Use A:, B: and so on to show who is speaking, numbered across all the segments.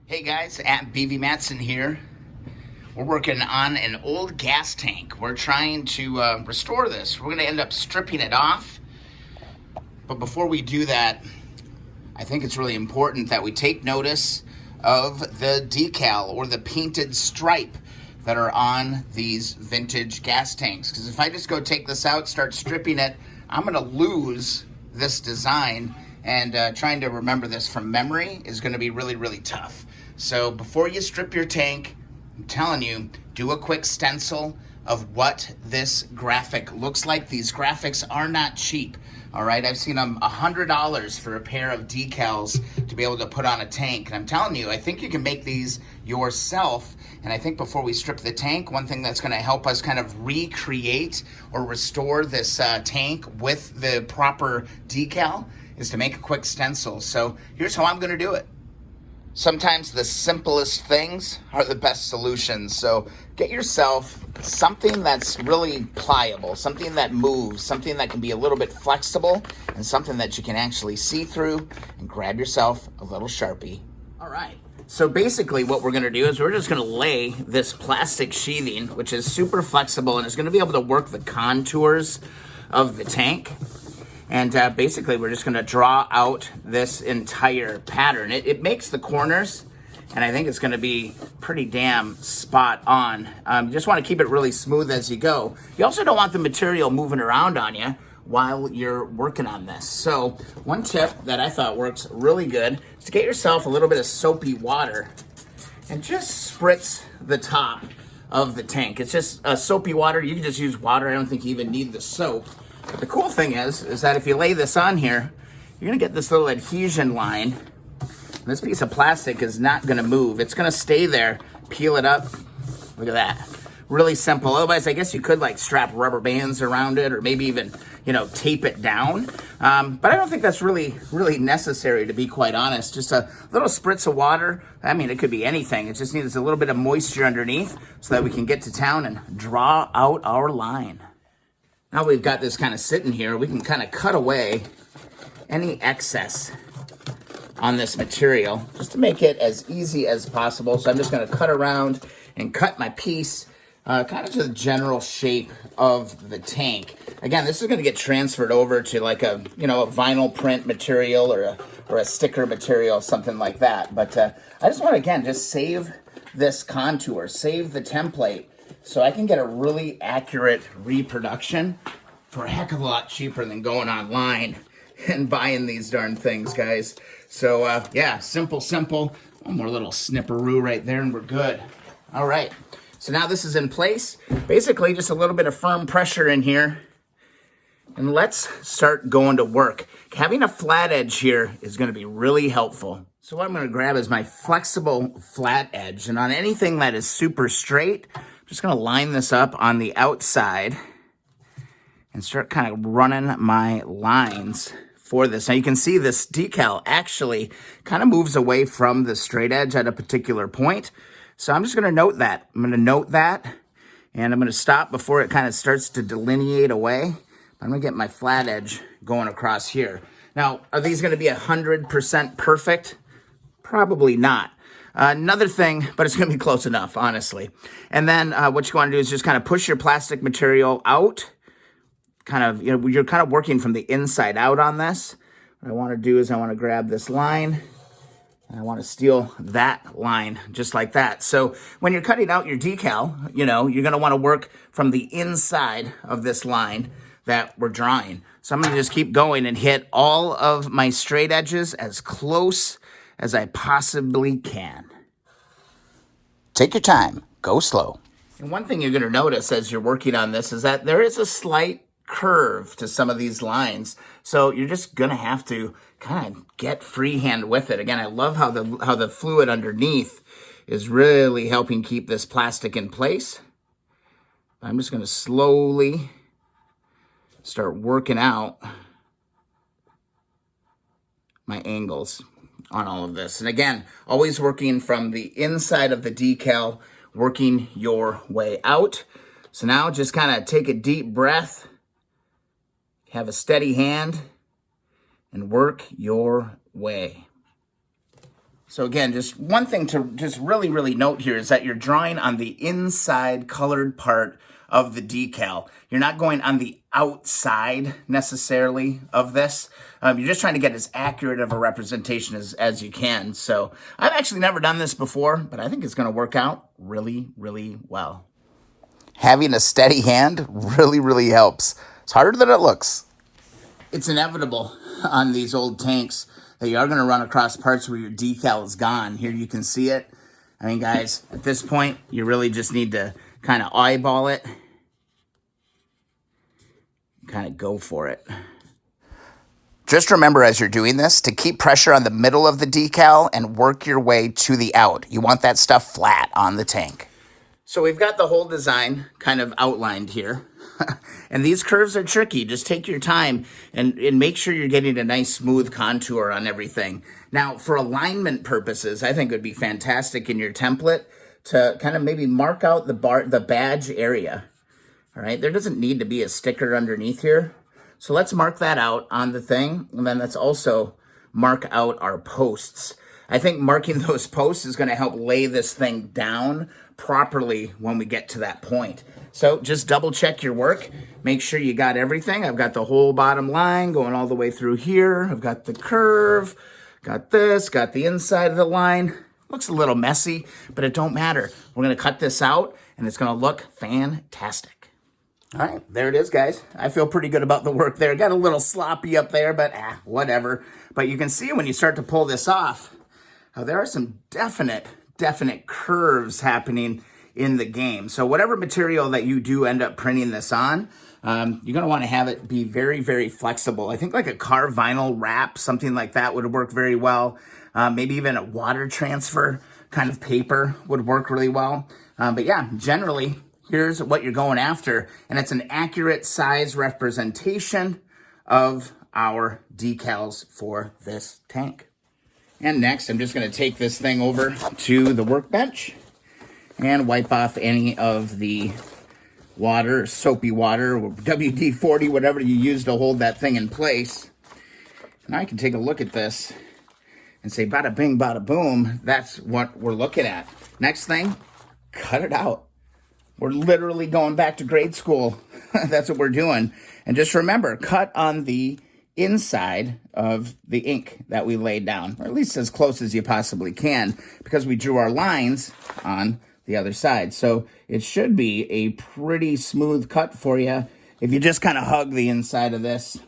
A: Hey guys, at BV Matson here. We're working on an old gas tank. We're trying to restore this. We're going to end up stripping it off. But before we do that, I think it's really important that we take notice of the decal or the painted stripe that are on these vintage gas tanks. Because if I just go take this out, start stripping it, I'm going to lose this design. And trying to remember this from memory is going to be really, really tough. So before you strip your tank, I'm telling you, do a quick stencil of what this graphic looks like. These graphics are not cheap, all right? I've seen them $100 for a pair of decals to be able to put on a tank. And I'm telling you, I think you can make these yourself. And I think before we strip the tank, one thing that's gonna help us kind of recreate or restore this tank with the proper decal is to make a quick stencil. So here's how I'm gonna do it. Sometimes the simplest things are the best solutions. So get yourself something that's really pliable, something that moves, something that can be a little bit flexible, and something that you can actually see through, and grab yourself a little Sharpie. All right. So basically what we're gonna do is we're just gonna lay this plastic sheathing, which is super flexible and is gonna be able to work the contours of the tank. And basically, we're just gonna draw out this entire pattern. It makes the corners, and I think it's gonna be pretty damn spot on. You just wanna keep it really smooth as you go. You also don't want the material moving around on you while you're working on this. So one tip that I thought works really good is to get yourself a little bit of soapy water and just spritz the top of the tank. It's just soapy water. You can just use water. I don't think you even need the soap. But the cool thing is that if you lay this on here, you're gonna get this little adhesion line. This piece of plastic is not gonna move. It's gonna stay there, peel it up. Look at that. Really simple. Otherwise, I guess you could like strap rubber bands around it or maybe even, tape it down. But I don't think that's really necessary, to be quite honest. Just a little spritz of water. I mean, it could be anything. It just needs a little bit of moisture underneath so that we can get to town and draw out our line. Now we've got this kind of sitting here, we can kind of cut away any excess on this material just to make it as easy as possible. So I'm just going to cut around and cut my piece kind of to the general shape of the tank. Again, this is going to get transferred over to like a, a vinyl print material or a sticker material, something like that. But I just want to, again, just save this contour, save the template, so I can get a really accurate reproduction for a heck of a lot cheaper than going online and buying these darn things, guys. So yeah, simple. One more little snipperoo right there and we're good. All right, so now this is in place. Basically just a little bit of firm pressure in here. And let's start going to work. Having a flat edge here is gonna be really helpful. So what I'm gonna grab is my flexible flat edge. And on anything that is super straight, just gonna line this up on the outside and start kind of running my lines for this. Now you can see this decal actually kind of moves away from the straight edge at a particular point. So I'm just gonna note that. I'm gonna note that and I'm gonna stop before it kind of starts to delineate away. I'm gonna get my flat edge going across here. Now, are these gonna be 100% perfect? Probably not. Another thing, but it's gonna be close enough, honestly. And then what you wanna do is just kind of push your plastic material out. Kind of, you're kind of working from the inside out on this. What I wanna do is I wanna grab this line and I wanna steal that line just like that. So when you're cutting out your decal, you're gonna wanna work from the inside of this line that we're drawing. So I'm gonna just keep going and hit all of my straight edges as close as I possibly can. Take your time, go slow. And one thing you're gonna notice as you're working on this is that there is a slight curve to some of these lines. So you're just gonna have to kind of get freehand with it. Again, I love how the fluid underneath is really helping keep this plastic in place. I'm just gonna slowly start working out my angles on all of this. And again, always working from the inside of the decal, working your way out. So now just kind of take a deep breath, have a steady hand, and work your way. So again, just one thing to just really note here is that you're drawing on the inside colored part of the decal. You're not going on the outside necessarily of this. You're just trying to get as accurate of a representation as you can. So I've actually never done this before, but I think it's going to work out really well. Having a steady hand really helps. It's harder than it looks. It's inevitable on these old tanks that you are going to run across parts where your decal is gone. Here you can see it. I mean, guys, at this point, you really just need to kind of eyeball it. Kind of go for it. Just remember as you're doing this to keep pressure on the middle of the decal and work your way to the out. You want that stuff flat on the tank. So we've got the whole design kind of outlined here. And these curves are tricky. Just take your time and make sure you're getting a nice smooth contour on everything. Now, for alignment purposes, I think it would be fantastic in your template to kind of maybe mark out the badge area. All right, there doesn't need to be a sticker underneath here. So let's mark that out on the thing. And then let's also mark out our posts. I think marking those posts is going to help lay this thing down properly when we get to that point. So just double check your work. Make sure you got everything. I've got the whole bottom line going all the way through here. I've got the curve, got this, got the inside of the line. Looks a little messy, but it don't matter. We're going to cut this out and it's going to look fantastic. All right, there it is, guys. I feel pretty good about the work there. Got a little sloppy up there, but whatever. But you can see when you start to pull this off, there are some definite curves happening in the game. So whatever material that you do end up printing this on, you're going to want to have it be very flexible. I think like a car vinyl wrap, something like that would work very well. Maybe even a water transfer kind of paper would work really well. But yeah, generally, here's what you're going after, and it's an accurate size representation of our decals for this tank. And next, I'm just going to take this thing over to the workbench and wipe off any of the water, soapy water, or WD-40, whatever you use to hold that thing in place. And I can take a look at this and say, bada bing, bada boom, that's what we're looking at. Next thing, cut it out. We're literally going back to grade school. That's what we're doing. And just remember, cut on the inside of the ink that we laid down, or at least as close as you possibly can, because we drew our lines on the other side. So it should be a pretty smooth cut for you. If you just kind of hug the inside of this,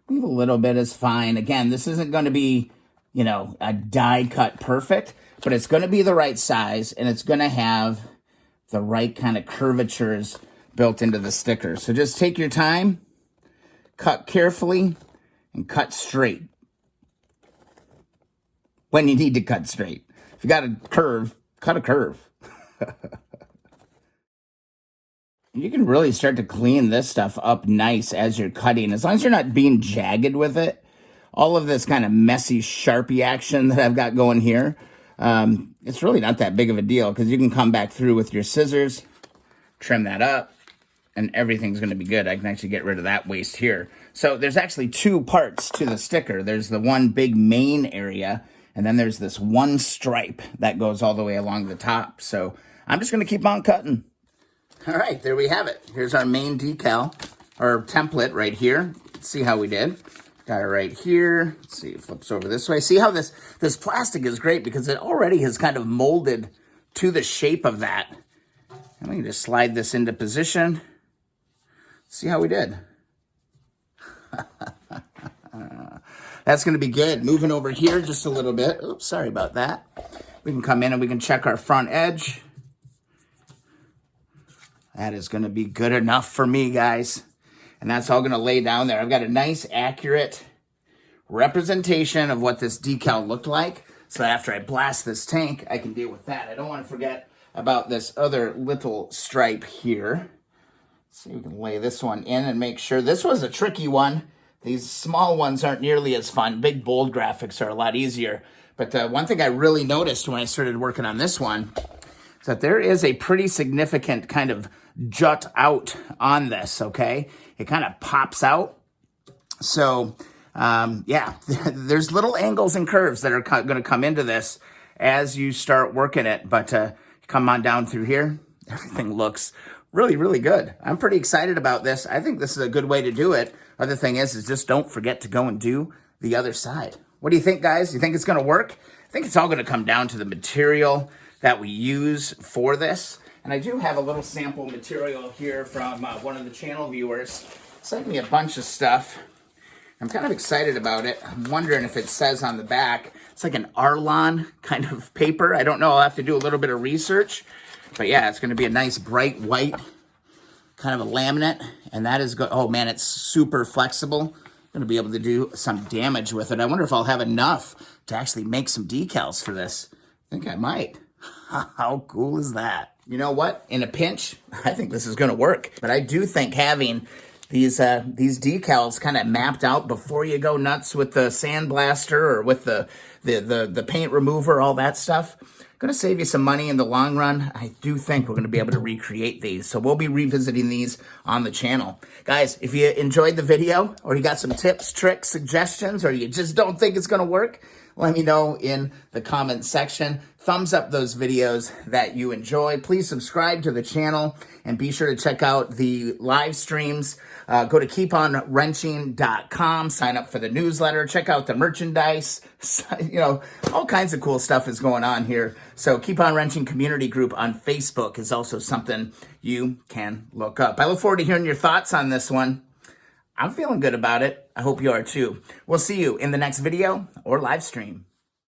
A: leave a little bit is fine. Again, this isn't going to be, you know, a die cut perfect, but it's going to be the right size, and it's going to have the right kind of curvatures built into the sticker. So just take your time, cut carefully, and cut straight when you need to cut straight. If you got a curve, cut a curve. You can really start to clean this stuff up nice as you're cutting, as long as you're not being jagged with it. All of this kind of messy Sharpie action that I've got going here, it's really not that big of a deal, because you can come back through with your scissors, trim that up, and everything's going to be good. I can actually get rid of that waste here. So there's actually two parts to the sticker. There's the one big main area, and then there's this one stripe that goes all the way along the top. So I'm just going to keep on cutting. All right, there we have it. Here's our main decal, or template right here. Let's see how we did. Got it right here. Let's see, it flips over this way. See how this plastic is great, because it already has kind of molded to the shape of that. And we can just slide this into position. See how we did. That's going to be good. Moving over here just a little bit. Oops, sorry about that. We can come in and we can check our front edge. That is going to be good enough for me, guys. And that's all going to lay down there. I've got a nice, accurate representation of what this decal looked like. So after I blast this tank, I can deal with that. I don't want to forget about this other little stripe here. So you can lay this one in and make sure. This was a tricky one. These small ones aren't nearly as fun. Big, bold graphics are a lot easier. But one thing I really noticed when I started working on this one is that there is a pretty significant kind of jut out on this, okay? It kind of pops out. So, yeah, there's little angles and curves that are going to come into this. as you start working it. But come on down through here. Everything looks really, really good. I'm pretty excited about this. I think this is a good way to do it. Other thing is just don't forget to go and do the other side. What do you think, guys? You think it's gonna work? I think it's all gonna come down to the material that we use for this. And I do have a little sample material here from one of the channel viewers. Sent me a bunch of stuff. I'm kind of excited about it. I'm wondering if it says on the back, it's like an Arlon kind of paper. I don't know, I'll have to do a little bit of research. But yeah, it's gonna be a nice bright white kind of a laminate. And that is good. Oh man, it's super flexible. I'm gonna be able to do some damage with it. I wonder if I'll have enough to actually make some decals for this. I think I might. How cool is that? You know what? In a pinch, I think this is gonna work. But I do think having these decals kind of mapped out before you go nuts with the sandblaster or with the paint remover, all that stuff, gonna save you some money in the long run. I do think we're gonna be able to recreate these. So we'll be revisiting these on the channel. Guys, if you enjoyed the video or you got some tips, tricks, suggestions, or you just don't think it's gonna work, let me know in the comments section. Thumbs up those videos that you enjoy. Please subscribe to the channel and be sure to check out the live streams. Go to keeponwrenching.com, sign up for the newsletter, check out the merchandise. You know, all kinds of cool stuff is going on here. So Keep On Wrenching community group on Facebook is also something you can look up. I look forward to hearing your thoughts on this one. I'm feeling good about it. I hope you are too. We'll see you in the next video or live stream.